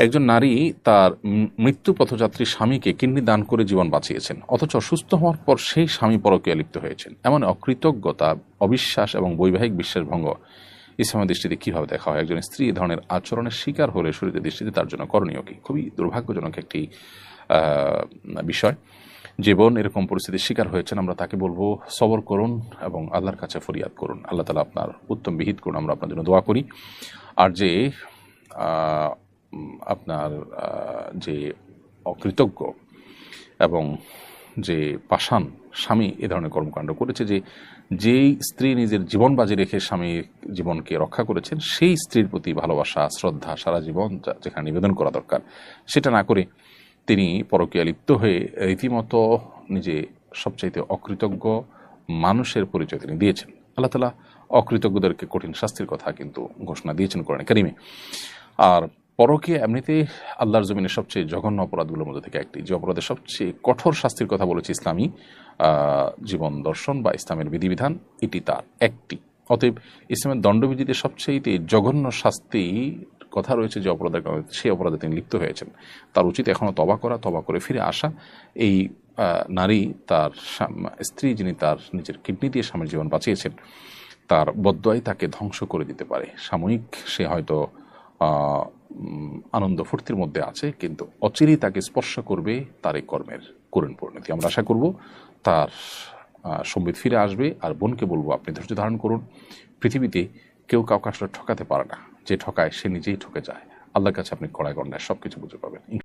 একজন নারী তার মৃত্যু পথযাত্রী স্বামীকে কিডনি দান করে জীবন বাঁচিয়েছেন, অথচ সুস্থ হওয়ার পর সেই স্বামী পরকীয়া লিপ্ত হয়েছেন। এমন অকৃতজ্ঞতা, অবিশ্বাস এবং বৈবাহিক বিশ্বাসভঙ্গ ইসলামের দৃষ্টিতে কিভাবে দেখা হয়? একজন স্ত্রী এ ধরনের আচরণের শিকার হলে শরীরের দৃষ্টিতে তার জন্য করণীয় কি? খুবই দুর্ভাগ্যজনক একটি বিষয়। যে বোন এরকম পরিস্থিতির শিকার হয়েছেন, আমরা তাকে বলবো সবর করুন এবং আল্লাহর কাছে ফরিয়াদ করুন। আল্লাহ তাআলা আপনার উত্তম বিহিত করুন, আমরা আপনার জন্য দোয়া করি। আর যে আপনার যে অকৃতজ্ঞ এবং যে পাষাণ স্বামী এ ধরনের কর্মকাণ্ড করেছে, যেই স্ত্রী নিজের জীবন বাজি রেখে স্বামীর জীবনকে রক্ষা করেছেন, সেই স্ত্রীর প্রতি ভালোবাসা, শ্রদ্ধা সারা জীবন যেখানে নিবেদন করা দরকার, সেটা না করে তিনি পরকীয়া লিপ্ত হয়ে রীতিমতো নিজে সবচাইতে অকৃতজ্ঞ মানুষের পরিচয় তিনি দিয়েছেন। আল্লাহ তাআলা অকৃতজ্ঞদেরকে কঠিন শাস্তির কথা কিন্তু ঘোষণা দিয়েছেন কোরআনে কারিমে। আর পরকীয়া এমনিতে আল্লাহর জমিনের সবচেয়ে জঘন্য অপরাধগুলোর মধ্যে থেকে একটি, যে অপরাধের সবচেয়ে কঠোর শাস্তির কথা বলেছে ইসলামী জীবন দর্শন বা ইসলামের বিধিবিধান, এটি তার একটি। অতএব ইসলামের দণ্ডবিধিতে সবচেয়ে জঘন্য শাস্তি কথা রয়েছে যে অপরাধের কারণে সেই অপরাধে তিনি লিপ্ত হয়েছেন। তার উচিত এখনও তওবা করা, তওবা করে ফিরে আসা। এই নারী, তার স্ত্রী যিনি তার নিজের কিডনি দিয়ে স্বামীর জীবন বাঁচিয়েছেন, তার বদদোয়াই তাকে ধ্বংস করে দিতে পারে। সাময়িক সে হয়তো আনন্দ ফুর্তির মধ্যে আছে, কিন্তু অচিরেই তাকে স্পর্শ করবে তার এই কর্মের করুণ পরিণতি। আমরা আশা করব তার সম্বিত ফিরে আসবে। আর বোনকে বলবো, আপনি ধৈর্য ধারণ করুন। পৃথিবীতে কেউ কাউকে আসলে ঠকাতে পারে না, যে ঠকায় সে নিজেই ঠকে যায়। আল্লাহর কাছে আপনি কড়ায় গণ্ডায় সবকিছু বুঝে পাবেন।